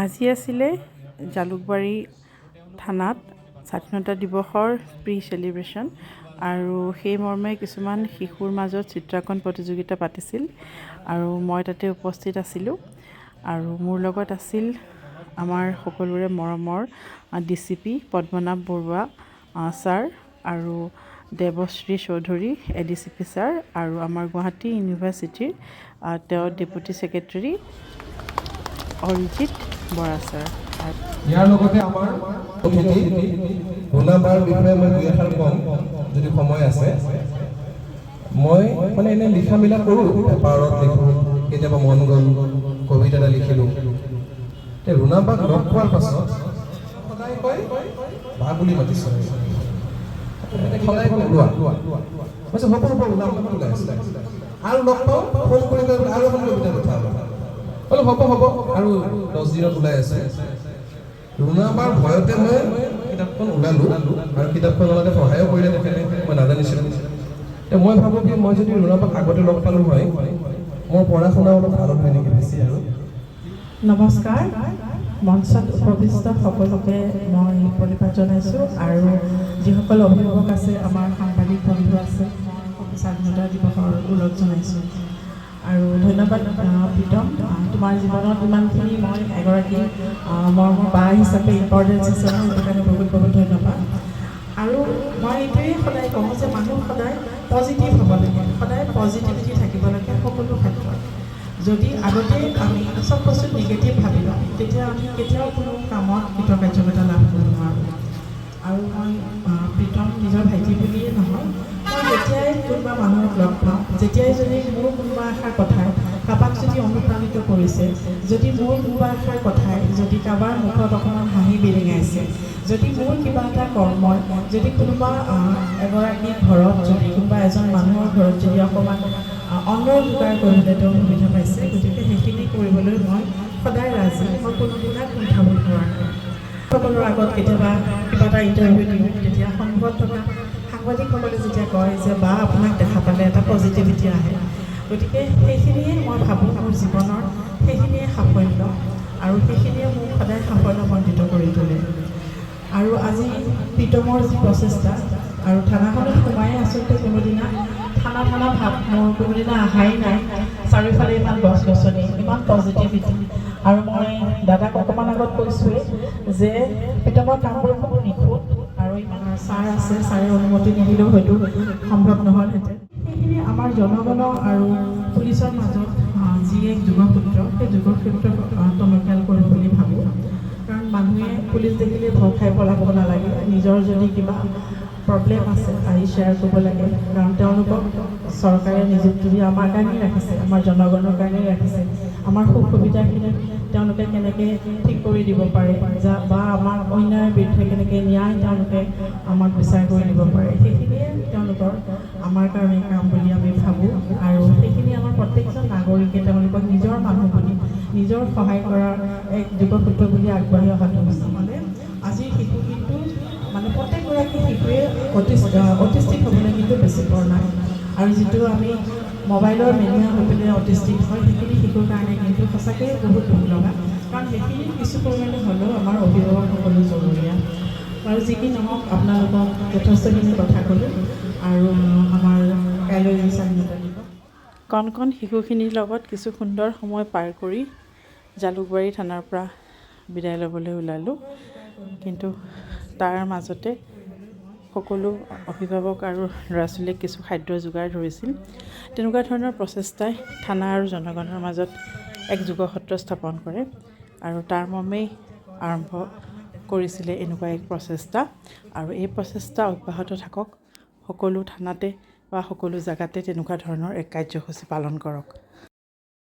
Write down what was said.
আজি আছিলে জালুকবাৰী থানাত স্বাধীনতা দিৱসৰ প্ৰি চেলিব্ৰেশ্যন আৰু সেই মৰ্মে কিছুমান শিশুৰ মাজত চিত্ৰাংকন প্ৰতিযোগিতা পাতিছিল আৰু মই তাতে উপস্থিত আছিলোঁ আৰু মোৰ লগত আছিল আমাৰ সকলোৰে মৰমৰ DCP পদ্মনাভ বৰুৱা ছাৰ আৰু দেৱশ্ৰী চৌধুৰী ADCP ছাৰ আৰু আমাৰ গুৱাহাটী ইউনিভাৰ্চিটিৰ তেওঁ deputy secretary Arijit Bora sir. ইয়াৰ লগতে আমাৰ অতিথি গুণাবাৰ বিষয়ে মই দুই এষাৰ কম যদি সময় আছে। মই মানে এনে লিখা মেলা কৰোঁ, পেপাৰত লিখোঁ, কেতিয়াবা মন গ'ল কবিতা এটা লিখিলোঁ। ৰুণাবাক লগ পোৱাৰ পাছত সদায় কয় বা বুলি মাতিছোঁ, সদায় কয় ওলোৱা। মই হ'ব হ'ব ওলাম ওলাই আছিলে আৰু লগ পাওঁ ফোন কৰি কয় আৰু এখন কবিতা কথা বোলো হ'ব হ'ব আৰু 10 দিনত ওলাই আছে। ৰুণাবাৰ ভয়তে মই কিতাপখন ওলালোঁ আৰু কিতাপখন ওলাতে সহায়ো কৰিলে তেখেতে, মই নাজানিছিলোঁ। মই ভাবোঁ কি মই যদি ৰুণাবাক আগতে লগ পালোঁ হয় মোৰ পঢ়া শুনা অলপ ভাল হয় নেকি বেছি আৰু। নমস্কাৰ, মঞ্চত উপবিষ্ট সকলোকে মই প্ৰণিপাত জনাইছোঁ আৰু যিসকল অভিভাৱক আছে, আমাৰ সাংবাদিক বন্ধু আছে, স্বাধীনতা দিৱসৰ ওলগ জনাইছোঁ আৰু ধন্যবাদ প্ৰীতম, তোমাৰ জীৱনত ইমানখিনি মই এগৰাকী মৰমৰ বা হিচাপে ইম্পৰ্টেঞ্চ হিচাপে সেইটো কাৰণে বহুত বহুত ধন্যবাদ। আৰু মই এইটোৱেই সদায় কওঁ যে মানুহ সদায় পজিটিভ হ'ব লাগে, সদায় পজিটিভিটি থাকিব লাগে সকলো ক্ষেত্ৰত। যদি আগতে আমি চব বস্তু নিগেটিভ ভাবি লওঁ তেতিয়া আমি কেতিয়াও কোনো কামত কৃতকাৰ্যতা লাভ কৰিব নোৱাৰোঁ। আৰু মই প্ৰীতম নিজৰ ভাইটি বুলিয়ে নহয়, মই যেতিয়াই কোনোবা মানুহক লগ পাওঁ, যেতিয়াই যদি মোৰ কোনোবা এষাৰ কথাই কাৰোবাক যদি অনুপ্ৰাণিত কৰিছে, যদি মোৰ কোনোবা এষাৰ কথাই যদি কাৰোবাৰ মুখত অকণমান হাঁহি বিৰিঙাইছে, যদি মোৰ কিবা এটা কৰ্মই যদি কোনোবা এগৰাকী ঘৰত যদি কোনোবা এজন মানুহৰ ঘৰত যদি অকণমান অন্নৰ যোগাৰ কৰিবলৈ তেওঁ সুবিধা পাইছে, গতিকে সেইখিনি কৰিবলৈ মই সদায় ৰাজি, মই কোনোদিনা কুণ্ঠাবোধ কৰা নাই। সকলোৰ আগত কেতিয়াবা কিবা এটা ইণ্টাৰভিউ দিওঁ, তেতিয়া সন্মুখত থকা সাংবাদিকসকলে যেতিয়া কয় যে বা আপোনাক দেখা পালে এটা পজিটিভিটি আহে, গতিকে সেইখিনিয়ে মই ভাবোঁ মোৰ জীৱনৰ সেইখিনিয়ে সাফল্য আৰু সেইখিনিয়ে মোক সদায় সাফল্যমণ্ডিত কৰি তোলে। আৰু আজি প্ৰীতমৰ যি প্ৰচেষ্টা আৰু থানাখনত সোমাই আচলতে কোনোদিনা থানা ভাৱ মোৰ কোনোদিনা অহাই নাই। চাৰিওফালে ইমান গছ গছনি, ইমান পজিটিভিটি আৰু মই দাদাক অকণমান আগত কৈছোঁৱেই যে প্ৰীতমৰ কামবোৰ খুব নিখুঁত আৰু ইমান ছাৰ আছে, ছাৰে অনুমতি নিদিলেও হয়তো সম্ভৱ নহ'লহেঁতেন। সেইখিনি আমাৰ জনগণ আৰু পুলিচৰ মাজত যি এক যোগসূত্ৰ, সেই যোগসূত্ৰ টনকিয়াল কৰোঁ বুলি ভাবোঁ। কাৰণ মানুহে পুলিচ দেখিলে ভয় খাই পলাব নালাগে, নিজৰ যদি কিবা প্ৰব্লেম আছে আহি শ্বেয়াৰ কৰিব লাগে, কাৰণ তেওঁলোকক চৰকাৰে নিযুক্তি দি আমাৰ কাৰণেই ৰাখিছে, আমাৰ জনগণৰ কাৰণেই ৰাখিছে। আমাৰ সুখ সুবিধাখিনি তেওঁলোকে কেনেকৈ ঠিক কৰি দিব পাৰে বা আমাৰ অন্যায়ৰ বিৰুদ্ধে কেনেকৈ ন্যায় তেওঁলোকে আমাক বিচাৰ কৰি দিব পাৰে, সেইখিনিয়ে তেওঁলোকৰ আমাৰ কাৰণে কাম বুলি আমি ভাবোঁ। আৰু সেইখিনি আমাৰ প্ৰত্যেকজন নাগৰিকে তেওঁলোকক নিজৰ মানুহ বুলি, নিজৰ সহায় কৰাৰ এক যোগসূত্ৰ বুলি আগবাঢ়ি অহাটো উচিত। মানে আজিৰ শিশু কিন্তু মানে প্ৰত্যেকগৰাকী শিশুৱে অটিষ্টিক হ'বলৈ কিন্তু বেছি পৰ নাই, আৰু যিটো আমি মোবাইলৰ মেনিয়া হৈ পেলাই অটিষ্টিক হয়, সেইখিনি শিশুৰ কাৰণে কিন্তু সঁচাকৈয়ে বহুত দুখ লগা, কাৰণ সেইখিনি কিছু পৰিমাণে হ'লেও আমাৰ অভিভাৱকসকলো জৰুৰীয়া। আৰু যি কি নহওক, আপোনালোকক যথেষ্টখিনি কথা ক'লোঁ আৰু আমাৰ কাইলৈ স্বাধীনতা দিৱস। কণ কণ শিশুখিনিৰ লগত কিছু সুন্দৰ সময় পাৰ কৰি জালুকবাৰী থানাৰ পৰা বিদায় ল'বলৈ ওলালোঁ, কিন্তু তাৰ মাজতে সকলো অভিভাৱক আৰু ল'ৰা ছোৱালীক কিছু খাদ্যৰ যোগাৰ ধৰিছিল। তেনেকুৱা ধৰণৰ প্ৰচেষ্টাই থানা আৰু জনগণৰ মাজত এক যোগসূত্ৰ স্থাপন কৰে আৰু তাৰ মৰ্মেই আৰম্ভ কৰিছিলে এনেকুৱা এক প্ৰচেষ্টা, আৰু এই প্ৰচেষ্টা অব্যাহত থাকক। সকলো থানাতে বা সকলো জেগাতে তেনেকুৱা ধৰণৰ এক কাৰ্যসূচী পালন কৰক।